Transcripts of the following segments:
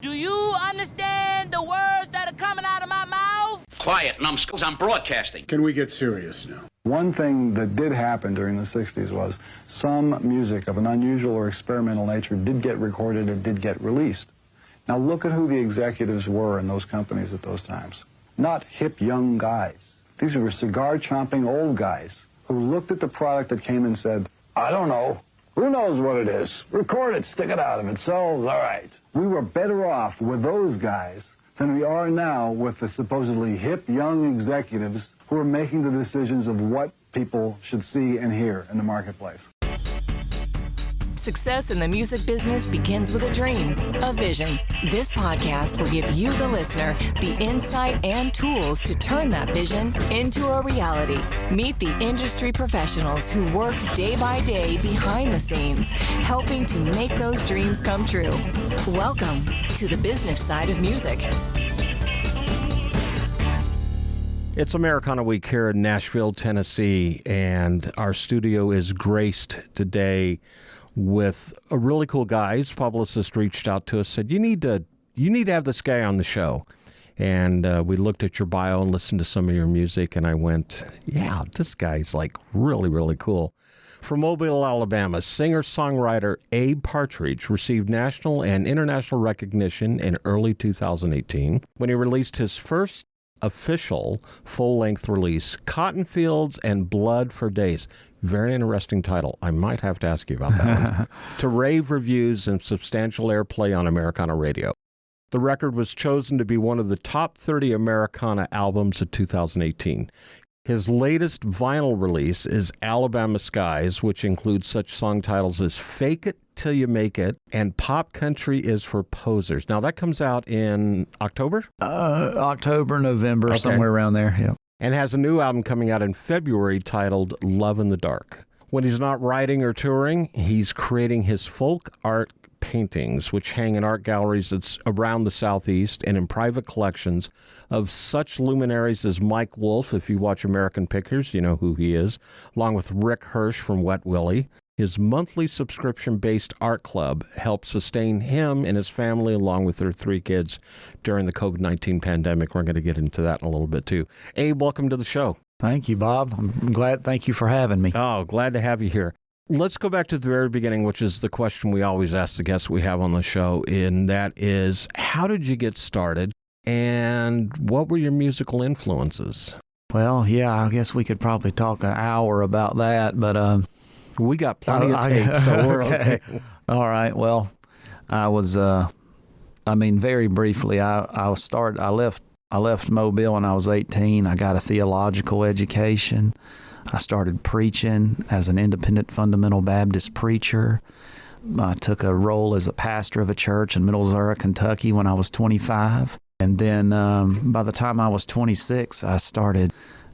Do you understand the words that are coming out of my mouth? Quiet, numbskulls, I'm broadcasting. Can we get serious now? One thing that did happen during the 60s was some music of an unusual or experimental nature did get recorded and did get released. Now look at who the executives were in those companies at those times. Not hip young guys. These were cigar-chomping old guys who looked at the product that came and said, I don't know. Who knows what it is? Record it, stick it out. If it sells, all right. We were better off with those guys than we are now with the supposedly hip young executives who are making the decisions of what people should see and hear in the marketplace. Success in the music business begins with a dream, a vision. This podcast will give you, the listener, the insight and tools to turn that vision into a reality. Meet the industry professionals who work day by day behind the scenes, helping to make those dreams come true. Welcome to the business side of music. It's Americana Week here in Nashville, Tennessee, and our studio is graced today with a really cool guy. His publicist reached out to us, said, you need to have this guy on the show. And we looked at your bio and listened to some of your music, and I went, yeah, this guy's like really, really cool. From Mobile, Alabama, singer-songwriter Abe Partridge received national and international recognition in early 2018 when he released his first official full-length release, Cotton Fields and Blood for Days. Very interesting title. I might have to ask you about that one. To rave reviews and substantial airplay on Americana radio. The record was chosen to be one of the top 30 Americana albums of 2018. His latest vinyl release is Alabama Skies, which includes such song titles as Fake It Till You Make It and Pop Country Is for Posers. Now, that comes out in October? October, November, somewhere around there, yeah. And has a new album coming out in February titled Love in the Dark. When he's not writing or touring, he's creating his folk art paintings, which hang in art galleries that's around the Southeast and in private collections of such luminaries as Mike Wolfe. If you watch American Pickers, you know who he is, along with Rick Hirsch from Wet Willie. His monthly subscription-based art club helps sustain him and his family, along with their 3 kids, during the COVID-19 pandemic. We're going to get into that in a little bit, too. Abe, welcome to the show. Thank you, Bob. I'm glad. Thank you for having me. Oh, glad to have you here. Let's go back to the very beginning, which is the question we always ask the guests we have on the show, and that is, how did you get started, and what were your musical influences? Well, yeah, I guess we could probably talk an hour about that, but... we got plenty of tape, so we're okay. All right. Well, I was, very briefly, I left Mobile when I was 18. I got a theological education. I started preaching as an independent fundamental Baptist preacher. I took a role as a pastor of a church in Middlesboro, Kentucky when I was 25. And then by the time I was 26, I started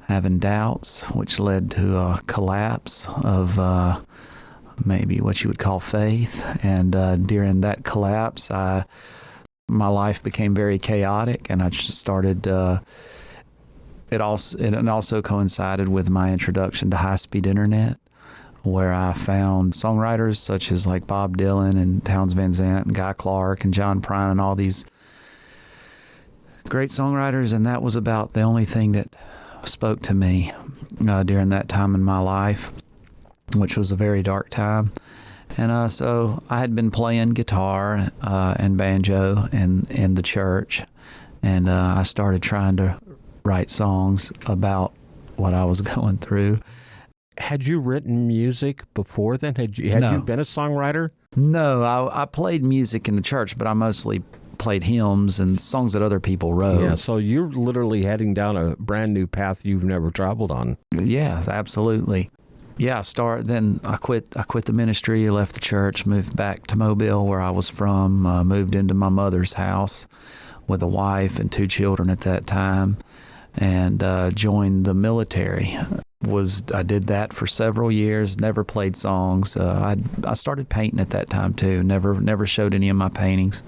having doubts, which led to a collapse of maybe what you would call faith. And during that collapse, my life became very chaotic, and I just started. It also coincided with my introduction to high-speed internet, where I found songwriters such as like Bob Dylan and Townes Van Zandt and Guy Clark and John Prine and all these great songwriters, and that was about the only thing that spoke to me during that time in my life, which was a very dark time. And so I had been playing guitar and banjo in the church, and I started trying to write songs about what I was going through. Had you written music before then? Had you been a songwriter? No, I played music in the church, but I mostly played hymns and songs that other people wrote. Yeah, so you're literally heading down a brand new path you've never traveled on. Yes, absolutely. Yeah, then I quit the ministry, left the church, moved back to Mobile where I was from, moved into my mother's house with a wife and 2 children at that time, and joined the military. I did that for several years, never played songs. I started painting at that time too, never showed any of my paintings.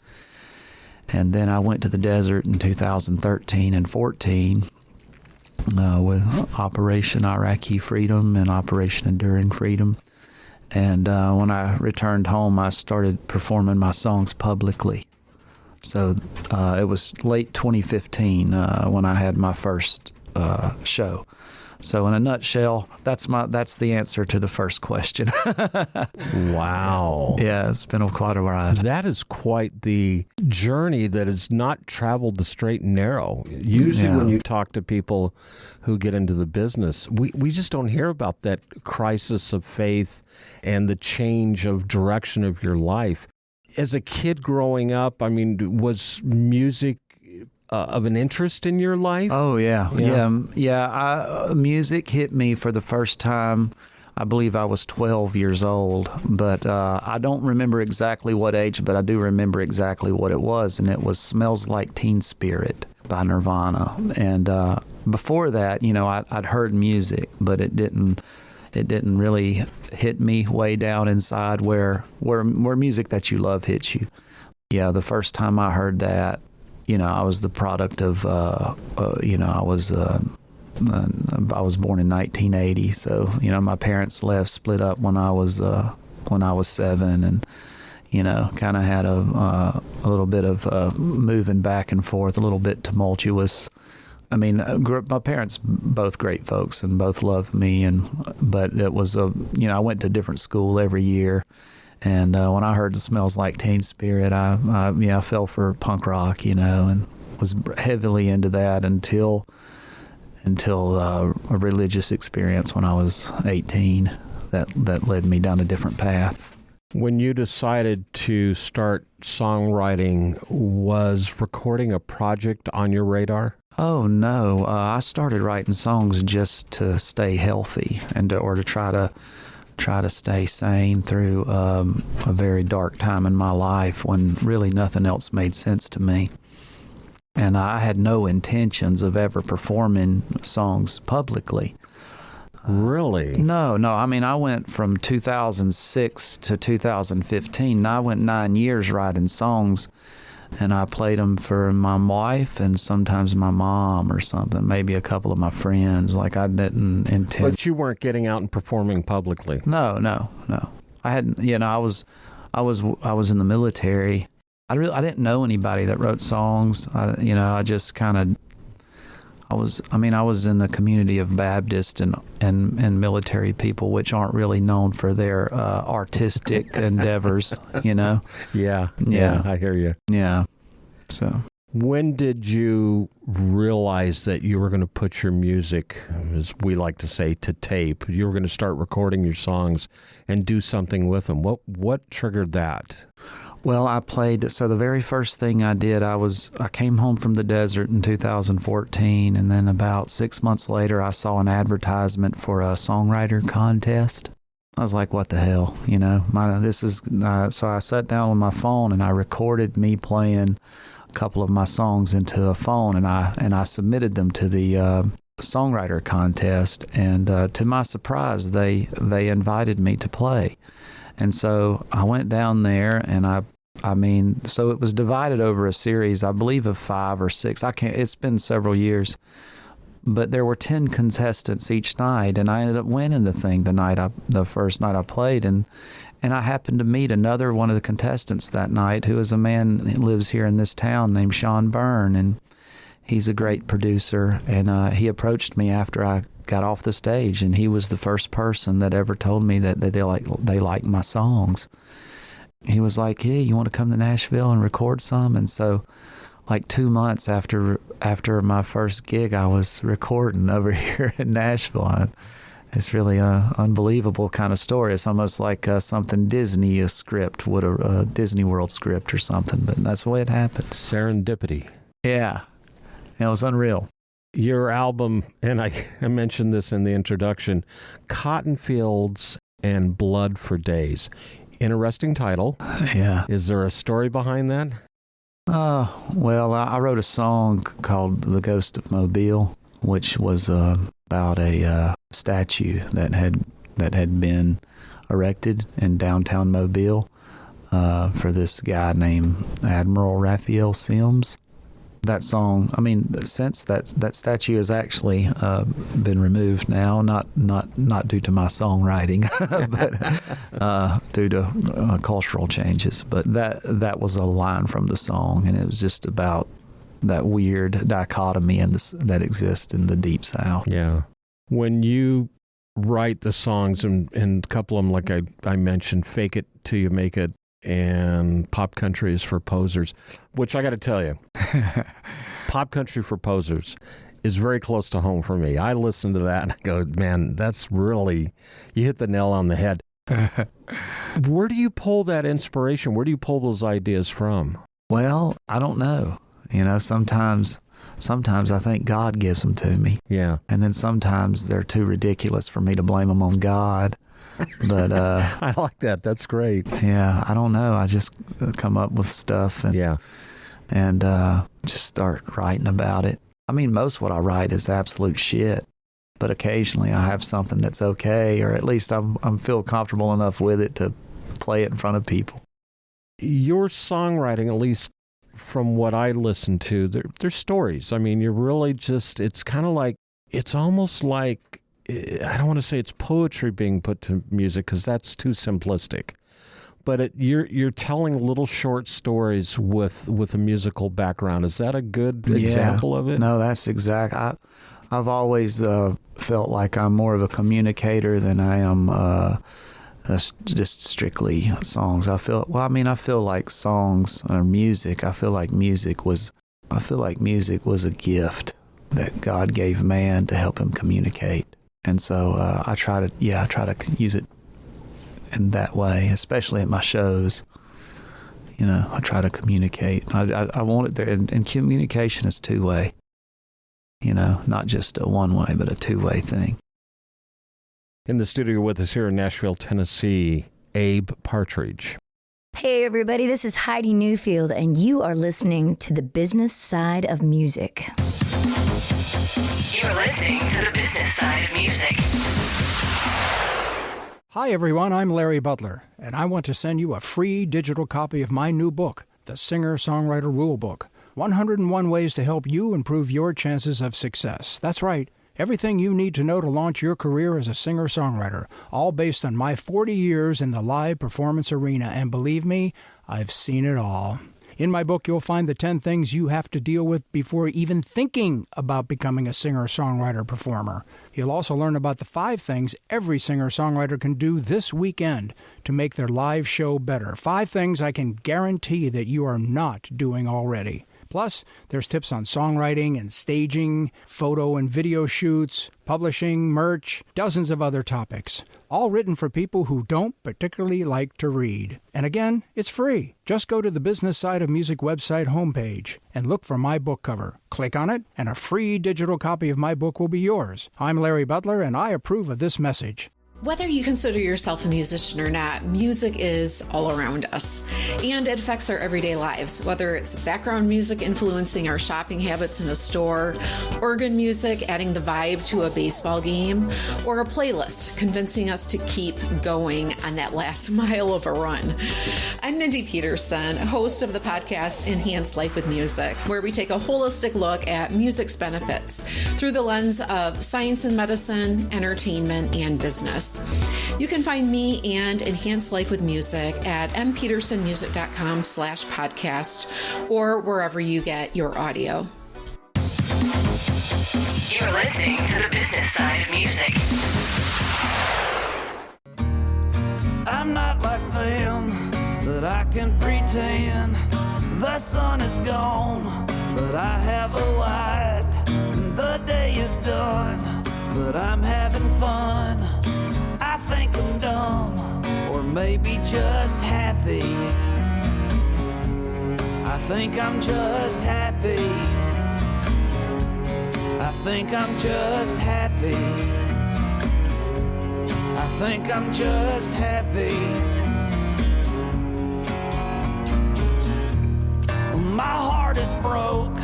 And then I went to the desert in 2013 and 14 with Operation Iraqi Freedom and Operation Enduring Freedom. And when I returned home, I started performing my songs publicly. So it was late 2015 when I had my first show. So in a nutshell, that's the answer to the first question. Wow. Yeah, it's been quite a ride. That is quite the journey that has not traveled the straight and narrow. Usually when you talk to people who get into the business, we just don't hear about that crisis of faith and the change of direction of your life. As a kid growing up, I mean, was music of an interest in your life? Oh, yeah. Music hit me for the first time, I believe I was 12 years old, but I don't remember exactly what age, but I do remember exactly what it was, and it was Smells Like Teen Spirit by Nirvana. And before that, I'd heard music, but it didn't really hit me way down inside where music that you love hits you. Yeah, the first time I heard that, I was the product of, I was born in 1980, so my parents split up when I was 7, and kind of had a little bit of moving back and forth, a little bit tumultuous. I mean, my parents both great folks and both loved me, but it was I went to a different school every year. And when I heard the Smells Like Teen Spirit, I fell for punk rock, and was heavily into that until a religious experience when I was 18 that led me down a different path. When you decided to start songwriting, was recording a project on your radar? Oh, no. I started writing songs just to stay healthy and to try to stay sane through a very dark time in my life when really nothing else made sense to me. And I had no intentions of ever performing songs publicly. Really? No. I mean, I went from 2006 to 2015. I went 9 years writing songs, and I played them for my wife and sometimes my mom or something, maybe a couple of my friends. Like, I didn't intend. But you weren't getting out and performing publicly. No. I hadn't. I was in the military. I didn't know anybody that wrote songs. I just kind of. I was in a community of Baptist and military people, which aren't really known for their artistic endeavors, Yeah, I hear you. Yeah. So when did you realize that you were going to put your music, as we like to say, to tape? You were going to start recording your songs and do something with them. What triggered that? Well, so the very first thing I did, I came home from the desert in 2014, and then about 6 months later, I saw an advertisement for a songwriter contest. I was like, what the hell, so I sat down on my phone and I recorded me playing a couple of my songs into a phone, and I submitted them to the songwriter contest, and to my surprise, they invited me to play. And so I went down there, and so it was divided over a series, I believe, of 5 or 6. It's been several years, but there were 10 contestants each night, and I ended up winning the thing the first night I played, and I happened to meet another one of the contestants that night, who is a man who lives here in this town named Sean Byrne, and he's a great producer, and he approached me after I got off the stage, and he was the first person that ever told me that they like my songs. He was like, "Hey, you want to come to Nashville and record some?" And so, like 2 months after my first gig, I was recording over here in Nashville. It's really an unbelievable kind of story. It's almost like something Disney Disney World script or something, but that's the way it happened. Serendipity. Yeah, it was unreal. Your album, and I mentioned this in the introduction, Cotton Fields and Blood for Days. Interesting title. Yeah. Is there a story behind that? Well, I wrote a song called The Ghost of Mobile, which was about a statue that had been erected in downtown Mobile for this guy named Admiral Raphael Sims. That song, since that statue has actually been removed now, not not due to my songwriting, but due to cultural changes. But that was a line from the song, and it was just about that weird dichotomy that exists in the Deep South. Yeah. When you write the songs, and a couple of them, like I mentioned, Fake It Till You Make It and Pop Country is for Posers, which I got to tell you, Pop Country for Posers is very close to home for me. I listen to that and I go, man, that's really, you hit the nail on the head. Where do you pull that inspiration? Where do you pull those ideas from? Well, I don't know. Sometimes I think God gives them to me. Yeah. And then sometimes they're too ridiculous for me to blame them on God. But I like that. That's great. Yeah, I don't know. I just come up with stuff and just start writing about it. I mean, most what I write is absolute shit, but occasionally I have something that's okay, or at least I'm feel comfortable enough with it to play it in front of people. Your songwriting, at least from what I listen to, they're stories. I mean, you're really just, it's kind of like, it's almost like, I don't want to say it's poetry being put to music because that's too simplistic. But you're telling little short stories with a musical background. Is that a good example of it? No, that's exact. I've always felt like I'm more of a communicator than I am just strictly songs. I feel like songs or music. I feel like music was a gift that God gave man to help him communicate. And so I try to use it in that way, especially at my shows. I try to communicate. I want it there, and communication is two-way. Not just a one-way, but a two-way thing. In the studio with us here in Nashville, Tennessee, Abe Partridge. Hey everybody, this is Heidi Newfield, and you are listening to The Business Side of Music. You're listening to The Business Side of Music. Hi everyone, I'm Larry Butler, and I want to send you a free digital copy of my new book, The Singer-Songwriter Rulebook, 101 Ways to Help You Improve Your Chances of Success. That's right, everything you need to know to launch your career as a singer-songwriter, all based on my 40 years in the live performance arena, and believe me, I've seen it all. In my book, you'll find the 10 things you have to deal with before even thinking about becoming a singer-songwriter performer. You'll also learn about the 5 things every singer-songwriter can do this weekend to make their live show better. 5 things I can guarantee that you are not doing already. Plus, there's tips on songwriting and staging, photo and video shoots, publishing, merch, dozens of other topics. All written for people who don't particularly like to read. And again, it's free. Just go to the Business Side of Music website homepage and look for my book cover. Click on it, and a free digital copy of my book will be yours. I'm Larry Butler, and I approve of this message. Whether you consider yourself a musician or not, music is all around us, and it affects our everyday lives. Whether it's background music influencing our shopping habits in a store, organ music adding the vibe to a baseball game, or a playlist convincing us to keep going on that last mile of a run. I'm Mindy Peterson, host of the podcast Enhance Life with Music, where we take a holistic look at music's benefits through the lens of science and medicine, entertainment, and business. You can find me and Enhance Life with Music at mpetersonmusic.com/podcast or wherever you get your audio. You're listening to The Business Side of Music. I'm not like them, but I can pretend. The sun is gone, but I have a light. The day is done, but I'm having fun. I think I'm dumb, or maybe just happy. I think I'm just happy. I think I'm just happy. I think I'm just happy. My heart is broke,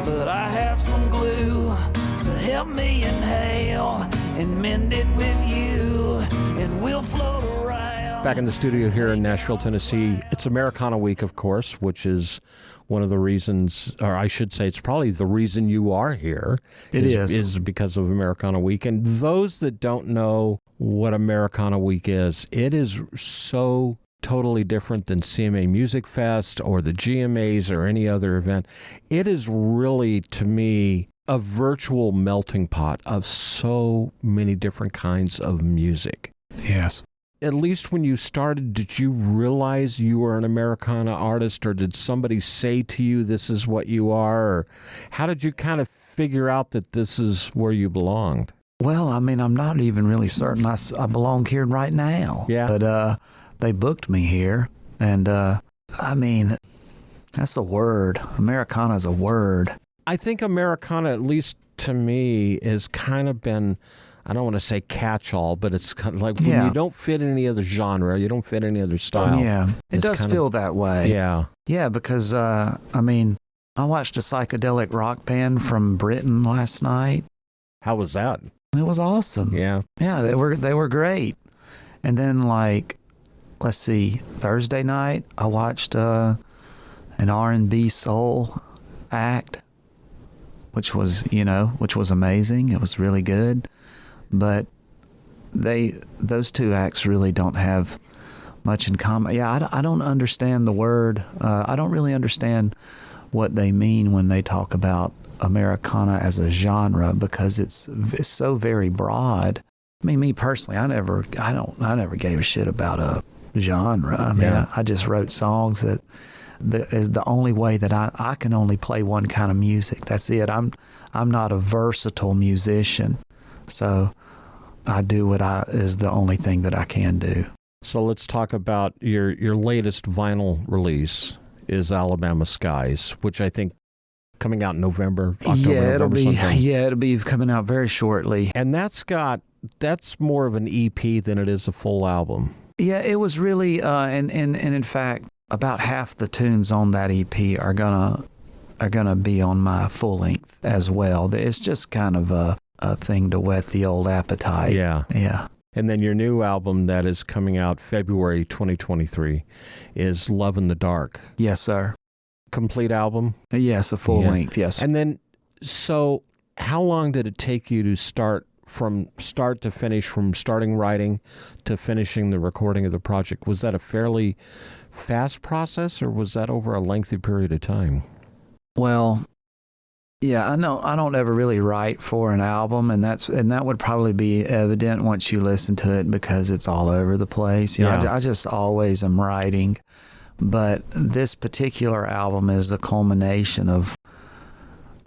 but I have some glue. So help me inhale and mend it with you, and we'll float around. Back in the studio here in Nashville, Tennessee. It's Americana Week, of course, which is one of the reasons, or I should say it's probably the reason you are here. It is because of Americana Week. And those that don't know what Americana Week is, it is so totally different than CMA Music Fest or the GMAs or any other event. It is really, to me, a virtual melting pot of so many different kinds of music. Yes. At least when you started, did you realize you were an Americana artist, or did somebody say to you, this is what you are? Or how did you kind of figure out that this is where you belonged? Well, I mean, I'm not even really certain I belong here right now. Yeah. But they booked me here. And, I mean, that's a word. Americana is a word. I think Americana, at least to me, has kind of been, I don't want to say catch-all, but it's kind of like when you don't fit in any other genre, you don't fit any other style. Yeah, it does feel that way. Yeah. Yeah, because, I mean, I watched a psychedelic rock band from Britain last night. How was that? It was awesome. Yeah. Yeah, they were great. And then, like, let's see, Thursday night, I watched an R&B soul act, which was amazing. It was really good. But those two acts really don't have much in common. Yeah, I don't understand the word. I don't really understand what they mean when they talk about Americana as a genre, because it's so very broad. I mean, me personally, I never gave a shit about a genre. I mean, I just wrote songs that is the only way that I can only play one kind of music. That's it. I'm not a versatile musician. So I do what is the only thing that I can do. So let's talk about your latest vinyl release is Alabama Skies, which I think coming out in November, October, it'll be coming out very shortly. And that's more of an EP than it is a full album. Yeah, it was really and in fact about half the tunes on that EP are gonna be on my full length as well. It's just kind of a thing to whet the old appetite. Yeah. Yeah. And then your new album that is coming out February 2023 is Love in the Dark. Yes, sir. Complete album? Yes, a full length, yes. And then, so how long did it take you to start to finish, from starting writing to finishing the recording of the project? Was that a fairly fast process, or was that over a lengthy period of time? Well, yeah, I know I don't ever really write for an album, and that would probably be evident once you listen to it, because it's all over the place. You know, I just always am writing, but this particular album is the culmination of.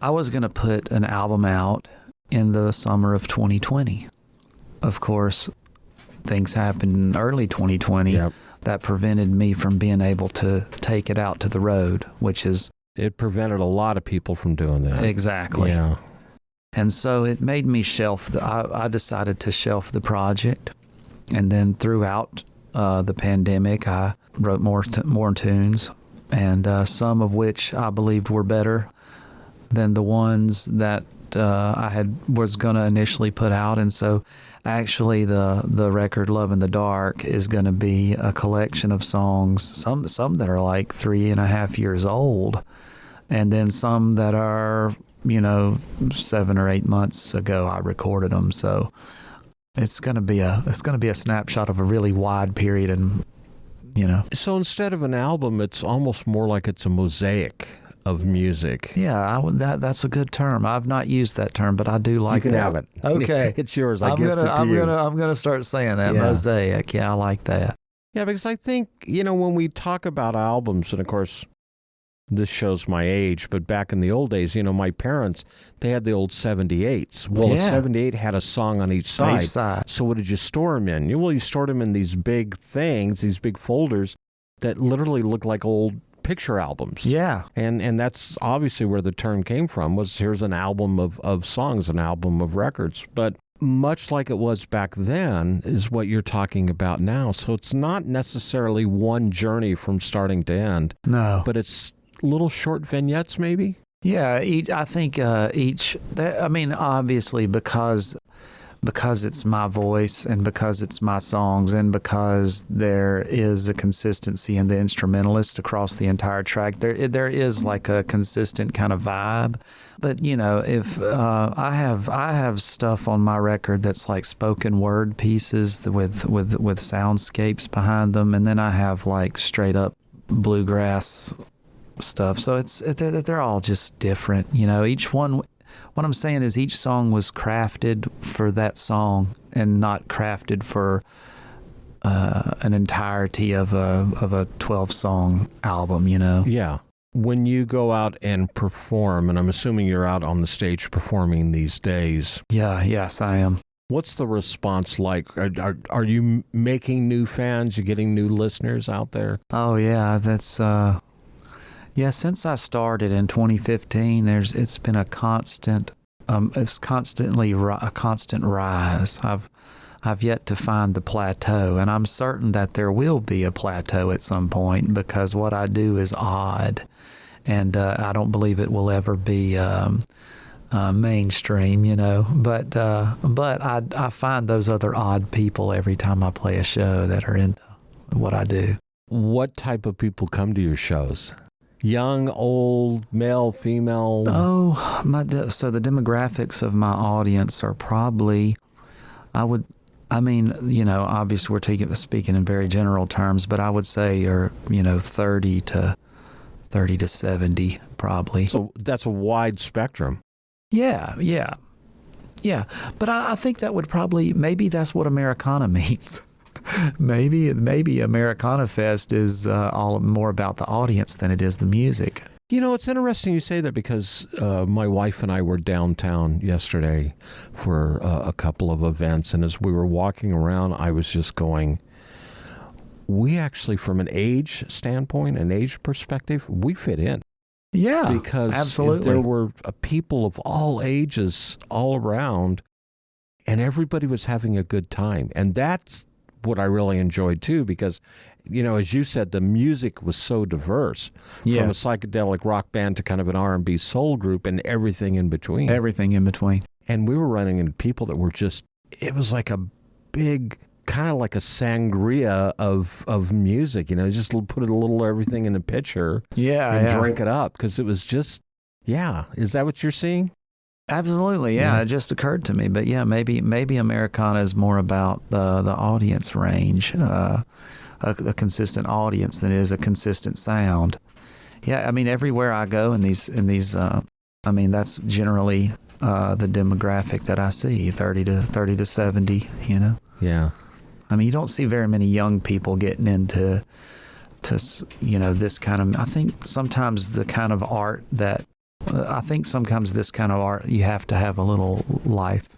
I was going to put an album out in the summer of 2020. Of course, things happened in early 2020 that prevented me from being able to take it out to the road, which is. It prevented a lot of people from doing that. Exactly. Yeah. And so it made me I decided to shelf the project. And then throughout the pandemic, I wrote more tunes, and some of which I believed were better than the ones that I was going to initially put out. And so actually the record Love in the Dark is going to be a collection of songs, some that are like 3.5 years old, and then some that are 7 or 8 months ago I recorded them. So it's going to be a snapshot of a really wide period. And so instead of an album, it's almost more like it's a mosaic of music. Yeah, that's a good term. I've not used that term, but I do like that. You can have it. Okay. It's yours. I'm gonna start saying that. Yeah. Mosaic. Yeah, I like that. Yeah, because I think, when we talk about albums, and of course, this shows my age, but back in the old days, my parents, they had the old 78s. Well, a 78 had a song on each side. So what did you store them in? Well, you stored them in these big things, these big folders that literally looked like old picture albums. Yeah. And that's obviously where the term came from, was here's an album of songs, an album of records. But much like it was back then is what you're talking about now. So it's not necessarily one journey from starting to end. No. But it's little short vignettes maybe? Yeah, obviously, because it's my voice and because it's my songs and because there is a consistency in the instrumentalist across the entire track, there is like a consistent kind of vibe. But you know, if I have stuff on my record that's like spoken word pieces with soundscapes behind them, and then I have like straight up bluegrass stuff. So they're all just different. You know, each one. What I'm saying is each song was crafted for that song and not crafted for an entirety of a 12-song album, you know? Yeah. When you go out and perform, and I'm assuming you're out on the stage performing these days. Yeah, yes, I am. What's the response like? Are you making new fans? You getting new listeners out there? Oh, yeah, that's... Yeah, since I started in 2015, it's been a constant. It's constantly a constant rise. I've yet to find the plateau, and I'm certain that there will be a plateau at some point because what I do is odd, and I don't believe it will ever be mainstream, you know. But I find those other odd people every time I play a show that are into what I do. What type of people come to your shows? Young, old, male, female? So the demographics of my audience are probably, you know, obviously we're speaking in very general terms, but I would say are, you know, 30 to 70 probably. So that's a wide spectrum. Yeah. But I think that would probably, maybe that's what Americana means. Maybe Americana Fest is all more about the audience than it is the music. You know, it's interesting you say that because my wife and I were downtown yesterday for a couple of events, and as we were walking around, I was just going, we actually, from an age standpoint, an age perspective, we fit in. Yeah, because absolutely. There were people of all ages all around, and everybody was having a good time, and that's what I really enjoyed too, because, you know, as you said, the music was so diverse, from a psychedelic rock band to kind of an R&B soul group and everything in between. And we were running into people that were just, it was like a big, kind of like a sangria of music, you know, just put a little everything in a pitcher and drink it up, because it was just, is that what you're seeing? Absolutely, yeah. It just occurred to me, but yeah, maybe Americana is more about the audience range, a consistent audience than it is a consistent sound. Yeah, I mean, everywhere I go in these, I mean, that's generally the demographic that I see, 30 to 70. You know. Yeah. I mean, you don't see very many young people getting into you know, this kind of. I think sometimes the kind of art that. Sometimes this kind of art, you have to have a little life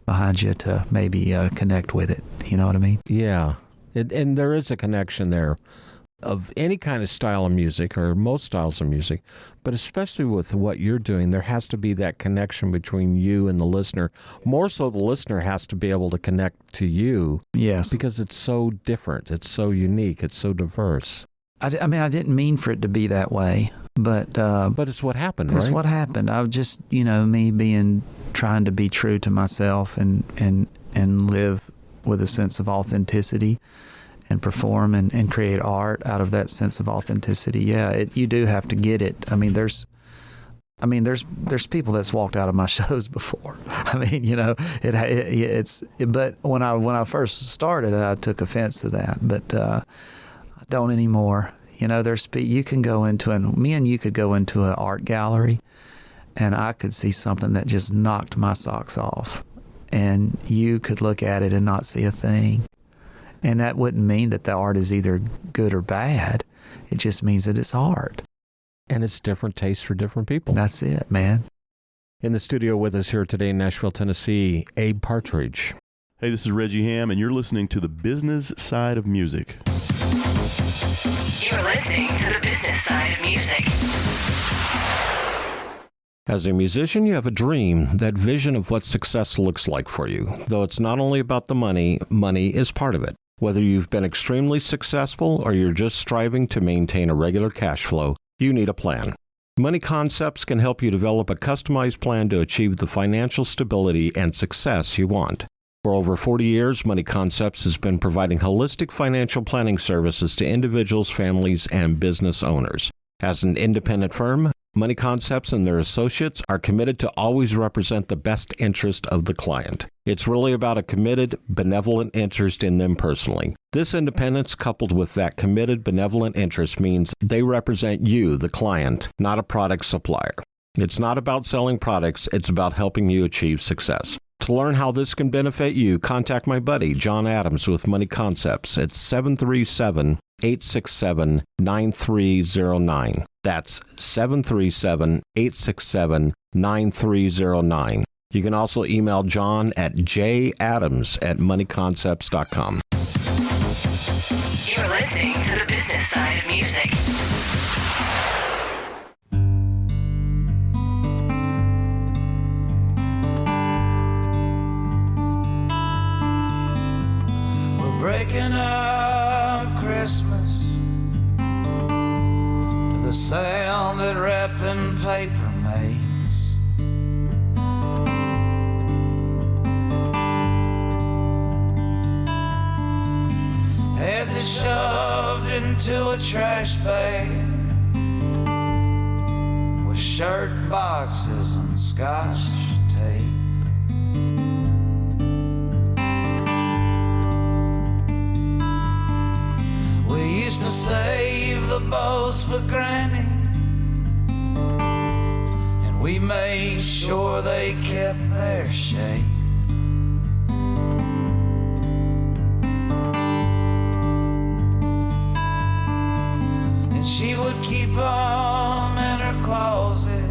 behind you to maybe connect with it. You know what I mean? Yeah. And there is a connection there of any kind of style of music, or most styles of music, but especially with what you're doing, there has to be that connection between you and the listener. More so, the listener has to be able to connect to you. Yes. Because it's so different. It's so unique. It's so diverse. I mean, I didn't mean for it to be that way, but it's what happened, right? It's what happened. I was just, you know, trying to be true to myself and live with a sense of authenticity and perform and create art out of that sense of authenticity. Yeah, you do have to get it. I mean, there's people that's walked out of my shows before. I mean, you know, but when I first started, I took offense to that, but I don't anymore. You know, you can go into me and you could go into an art gallery, and I could see something that just knocked my socks off, and you could look at it and not see a thing. And that wouldn't mean that the art is either good or bad. It just means that it's art. And it's different tastes for different people. That's it, man. In the studio with us here today in Nashville, Tennessee, Abe Partridge. Hey, this is Reggie Ham, and you're listening to The Business Side of Music. You're listening to The Business Side of Music. As a musician, you have a dream, that vision of what success looks like for you. Though it's not only about the money, money is part of it. Whether you've been extremely successful or you're just striving to maintain a regular cash flow, you need a plan. Money Concepts can help you develop a customized plan to achieve the financial stability and success you want. For over 40 years, Money Concepts has been providing holistic financial planning services to individuals, families, and business owners. As an independent firm, Money Concepts and their associates are committed to always represent the best interest of the client. It's really about a committed, benevolent interest in them personally. This independence, coupled with that committed, benevolent interest, means they represent you, the client, not a product supplier. It's not about selling products, it's about helping you achieve success. To learn how this can benefit you, contact my buddy, John Adams, with Money Concepts at 737-867-9309. That's 737-867-9309. You can also email John at jadams@moneyconcepts.com. You're listening to the business side of music. We're breaking up Christmas to the sound that wrapping paper makes. As it's shoved into a trash bag with shirt boxes and scotch tape. We used to save the bows for Granny, and we made sure they kept their shape. And she would keep them in her closet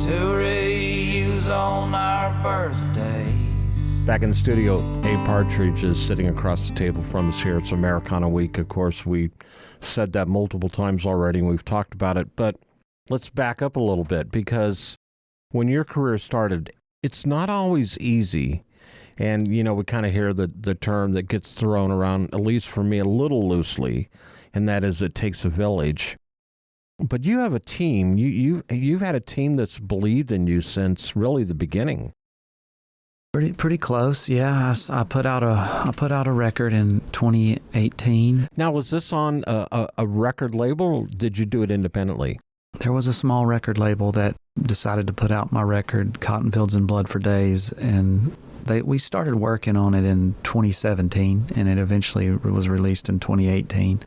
to reuse on our birthdays. Back in the studio, Abe Partridge is sitting across the table from us here. It's Americana Week. Of course, we said that multiple times already, and we've talked about it. But let's back up a little bit, because when your career started, it's not always easy. And, you know, we kind of hear the term that gets thrown around, at least for me, a little loosely, and that is it takes a village. But you have a team. You've had a team that's believed in you since really the beginning. Pretty close, yeah. I put out a record in 2018. Now, was this on a record label, or did you do it independently? There was a small record label that decided to put out my record, Cotton Fields and Blood for Days, and we started working on it in 2017, and it eventually was released in 2018.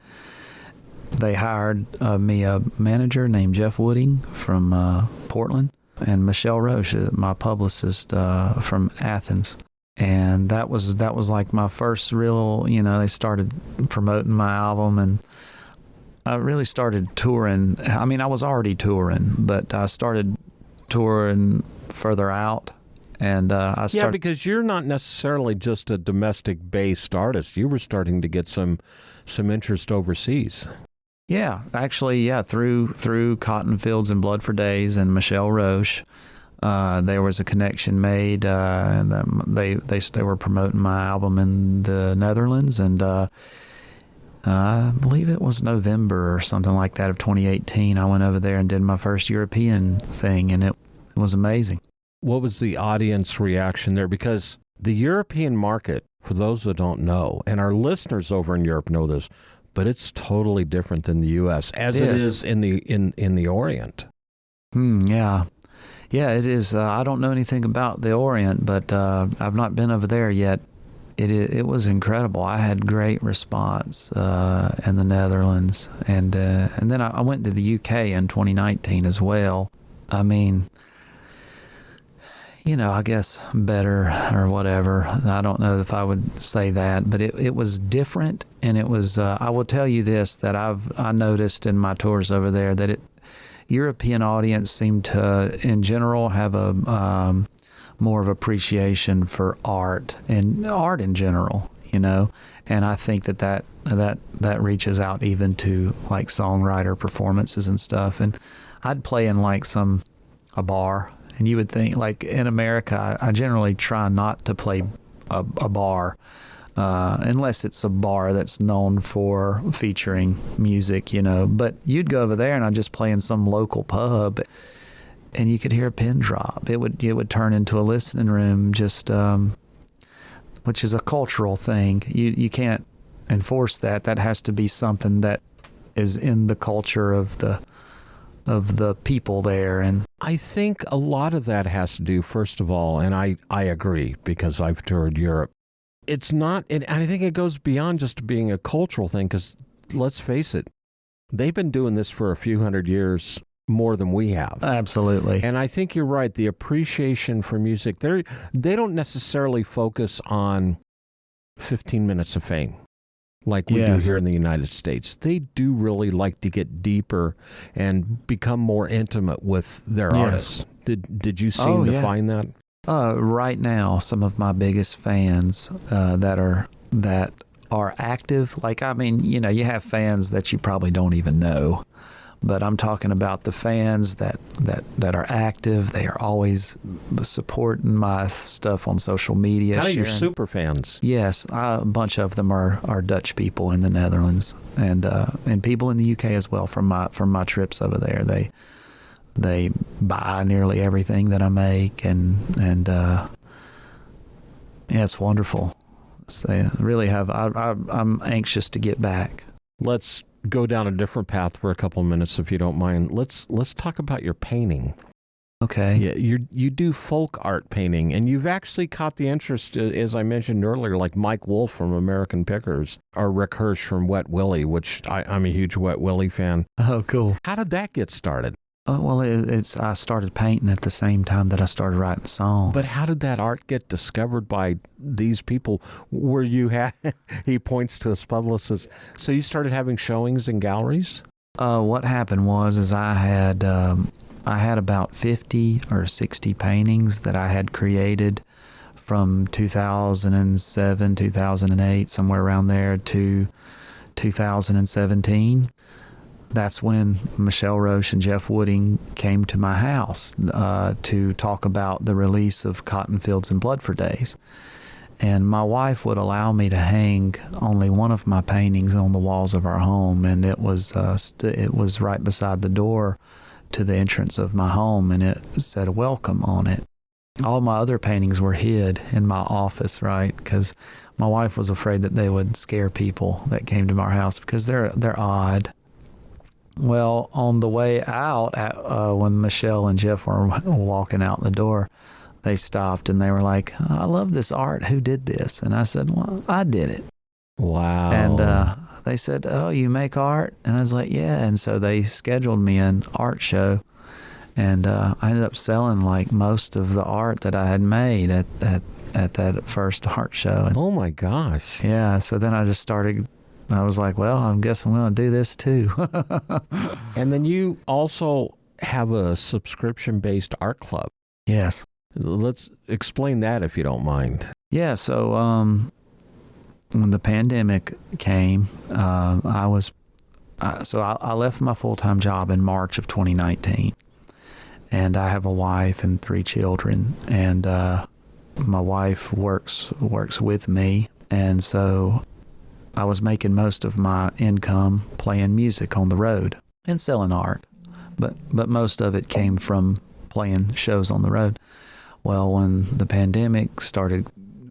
They hired me a manager named Jeff Wooding from Portland, and Michelle Roche, my publicist from Athens. And that was like my first real, they started promoting my album, and I really started touring. I mean, I was already touring, but I started touring further out. And because you're not necessarily just a domestic-based artist. You were starting to get some interest overseas. Yeah, actually, through Cotton Fields and Blood for Days and Michelle Roche, there was a connection made, and they were promoting my album in the Netherlands, and I believe it was November or something like that of 2018. I went over there and did my first European thing, and it was amazing. What was the audience reaction there? Because the European market, for those that don't know, and our listeners over in Europe know this, but it's totally different than the U.S. as it is in the Orient. Yeah, it is. I don't know anything about the Orient, but I've not been over there yet. It was incredible. I had great response in the Netherlands, and then I went to the UK in 2019 as well. I mean, I guess better or whatever. I don't know if I would say that, but it was different, and it was. I will tell you this, that I noticed in my tours over there that European audience seemed to, in general, have a more of appreciation for art and art in general. And I think that reaches out even to like songwriter performances and stuff. And I'd play in like a bar. And you would think, like in America, I generally try not to play a bar unless it's a bar that's known for featuring music, But you'd go over there and I'd just play in some local pub, and you could hear a pin drop. It would turn into a listening room, just which is a cultural thing. You can't enforce that. That has to be something that is in the culture of the people there. And I think a lot of that has to do, first of all, and I agree because I've toured Europe. It's not, and I think it goes beyond just being a cultural thing, because let's face it, they've been doing this for a few hundred years more than we have. Absolutely. And I think you're right. The appreciation for music, they don't necessarily focus on 15 minutes of fame like we do here in the United States. They do really like to get deeper and become more intimate with their artists. Did you seem to find that? Right now, some of my biggest fans that are active, you have fans that you probably don't even know, but I'm talking about the fans that are active. They are always supporting my stuff on social media. How are your super fans? Yes, a bunch of them are Dutch people in the Netherlands, and people in the UK as well from my trips over there. They buy nearly everything that I make, and it's wonderful. So they really have. I'm anxious to get back. Let's go down a different path for a couple of minutes, if you don't mind. Let's talk about your painting. Okay. Yeah, you do folk art painting, and you've actually caught the interest, as I mentioned earlier, like Mike Wolf from American Pickers, or Rick Hirsch from Wet Willie, which I'm a huge Wet Willie fan. Oh, cool. How did that get started? Well, I started painting at the same time that I started writing songs. But how did that art get discovered by these people? He points to his publicist. So you started having showings in galleries? What happened was I had about 50 or 60 paintings that I had created from 2007, 2008, somewhere around there, to 2017. That's when Michelle Roche and Jeff Wooding came to my house to talk about the release of Cotton Fields and Blood for Days. And my wife would allow me to hang only one of my paintings on the walls of our home, and it was right beside the door to the entrance of my home, and it said "Welcome" on it. All my other paintings were hid in my office, right? Because my wife was afraid that they would scare people that came to our house because they're odd. Well, on the way out, when Michelle and Jeff were walking out the door, they stopped and they were like, "I love this art. Who did this?" And I said, "Well, I did it." Wow. And they said, "Oh, you make art?" And I was like, "Yeah." And so they scheduled me an art show, and I ended up selling like most of the art that I had made at that first art show. And, oh my gosh. Yeah. So then I was like, well, I guess I'm going to do this too. And then you also have a subscription-based art club. Yes. Let's explain that if you don't mind. Yeah. So when the pandemic came, I left my full-time job in March of 2019, and I have a wife and 3 children, and my wife works with me, and so I was making most of my income playing music on the road and selling art, but most of it came from playing shows on the road. Well, when the pandemic started,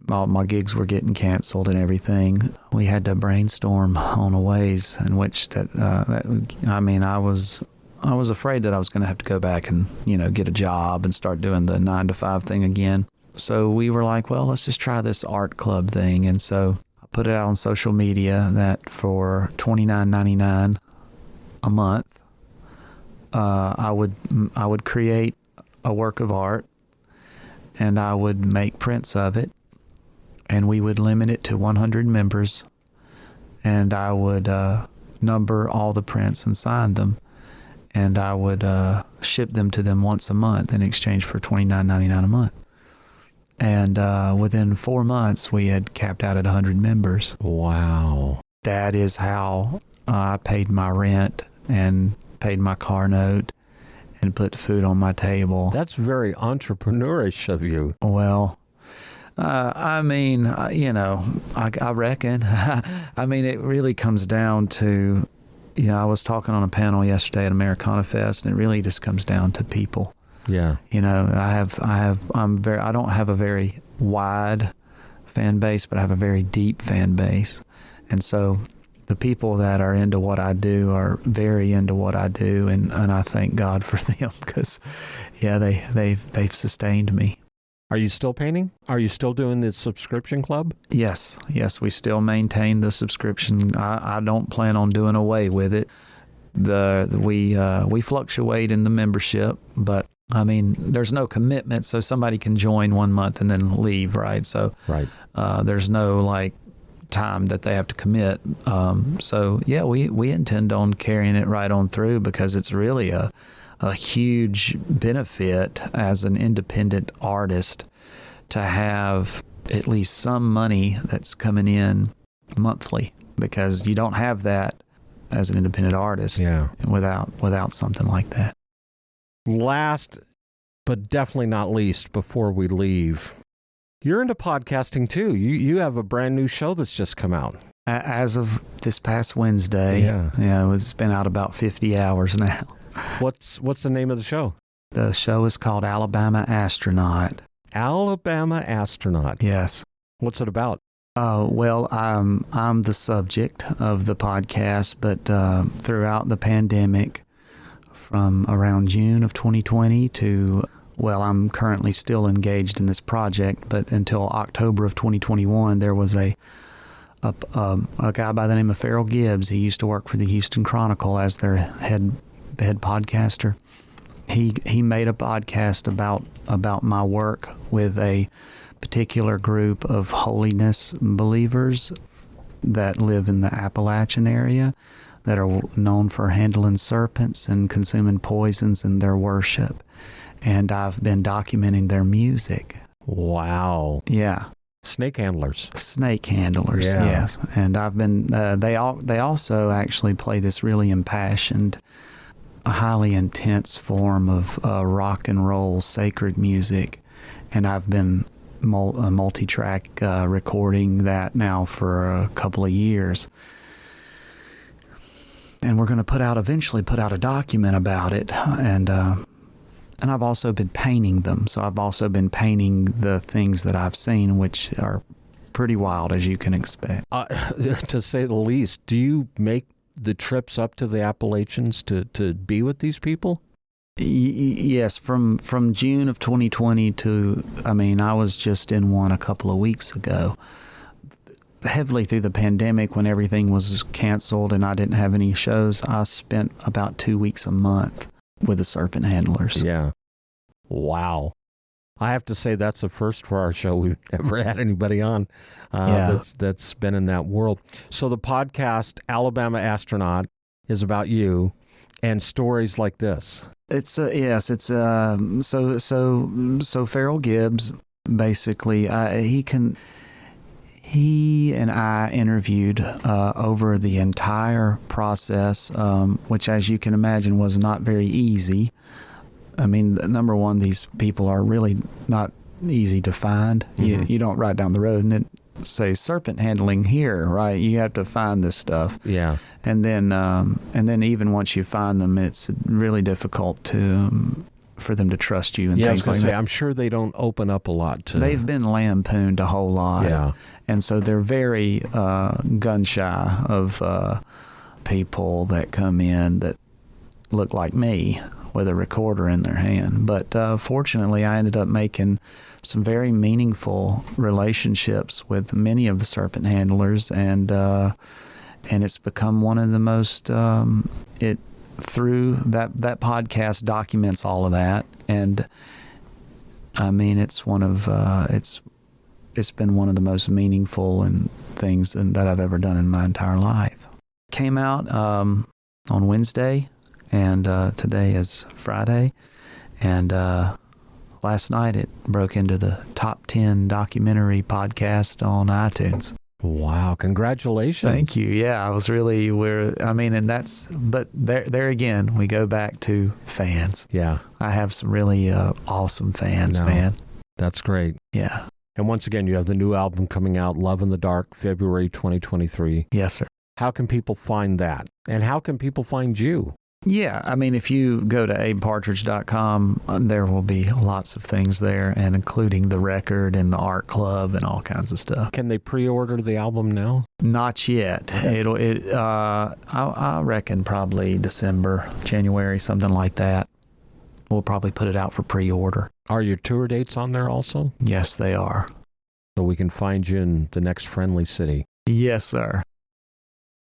all my gigs were getting canceled and everything. We had to brainstorm on ways in which I was afraid that I was going to have to go back and get a job and start doing the 9-to-5 thing again. So we were like, well, let's just try this art club thing, and so put it out on social media that for $29.99 a month, I would create a work of art, and I would make prints of it, and we would limit it to 100 members, and I would number all the prints and sign them, and I would ship them to them once a month in exchange for $29.99 a month. And within 4 months, we had capped out at 100 members. Wow. That is how I paid my rent and paid my car note and put food on my table. That's very entrepreneurish of you. Well, I mean, I reckon. I mean, it really comes down to, I was talking on a panel yesterday at Americana Fest, and it really just comes down to people. Yeah. I don't have a very wide fan base, but I have a very deep fan base. And so the people that are into what I do are very into what I do, and I thank God for them because, they've sustained me. Are you still painting? Are you still doing the subscription club? Yes, we still maintain the subscription. I don't plan on doing away with it. We fluctuate in the membership, but I mean, there's no commitment, so somebody can join 1 month and then leave, right? So right. There's no time that they have to commit. We intend on carrying it right on through because it's really a huge benefit as an independent artist to have at least some money that's coming in monthly, because you don't have that as an independent artist without something like that. Last, but definitely not least, before we leave, you're into podcasting too. You have a brand new show that's just come out. As of this past Wednesday, it's been out about 50 hours now. What's the name of the show? The show is called Alabama Astronaut. Alabama Astronaut. Yes. What's it about? Well, I'm the subject of the podcast, but throughout the pandemic, from around June of 2020 to, I'm currently still engaged in this project, but until October of 2021, there was a guy by the name of Farrell Gibbs. He used to work for the Houston Chronicle as their head podcaster. He made a podcast about my work with a particular group of holiness believers that live in the Appalachian area that are known for handling serpents and consuming poisons in their worship. And I've been documenting their music. Wow. Yeah. Snake handlers. Yes. And I've been, they also actually play this really impassioned, highly intense form of rock and roll sacred music. And I've been multi-track recording that now for a couple of years. And we're going to eventually put out a document about it. And I've also been painting them. So I've also been painting the things that I've seen, which are pretty wild, as you can expect. To say the least. Do you make the trips up to the Appalachians to be with these people? Yes, from June of 2020 to, I was just in one a couple of weeks ago. Heavily through the pandemic, when everything was canceled and I didn't have any shows, I spent about 2 weeks a month with the Serpent Handlers. Yeah. Wow. I have to say that's a first for our show. We've never had anybody on that's been in that world. So the podcast Alabama Astronaut is about you and stories like this. So Farrell Gibbs, basically, he and I interviewed over the entire process, which, as you can imagine, was not very easy. Number one, these people are really not easy to find. Mm-hmm. You don't ride down the road and it says serpent handling here, right? You have to find this stuff. Yeah. And then even once you find them, it's really difficult for them to trust you and things like that. I'm sure they don't open up a lot. They've been lampooned a whole lot. Yeah. And so they're very gun shy of people that come in that look like me with a recorder in their hand. But fortunately, I ended up making some very meaningful relationships with many of the serpent handlers, and it's become one of the most through that podcast documents all of that, and it's one of it's been one of the most meaningful and things that I've ever done in my entire life. Came out on Wednesday, and today is Friday, and last night it broke into the top 10 documentary podcast on iTunes. Wow, congratulations. Thank you. Yeah, I was really, but there again, we go back to fans. Yeah. I have some really awesome fans, man. That's great. Yeah. And once again, you have the new album coming out, Love in the Dark, February 2023. Yes, sir. How can people find that? And how can people find you? Yeah, I mean, if you go to abepartridge.com, there will be lots of things there, and including the record and the art club and all kinds of stuff. Can they pre-order the album now? Not yet. I reckon probably December, January, something like that. We'll probably put it out for pre-order. Are your tour dates on there also? Yes, they are. So we can find you in the next friendly city. Yes, sir.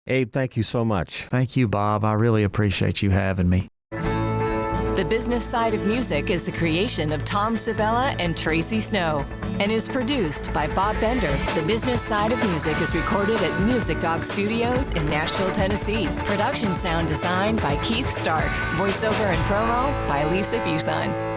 Abe, thank you so much. Thank you, Bob. I really appreciate you having me. The Business Side of Music is the creation of Tom Sabella and Tracy Snow and is produced by Bob Bender. The Business Side of Music is recorded at Music Dog Studios in Nashville, Tennessee. Production sound designed by Keith Stark. Voiceover and promo by Lisa Fuson.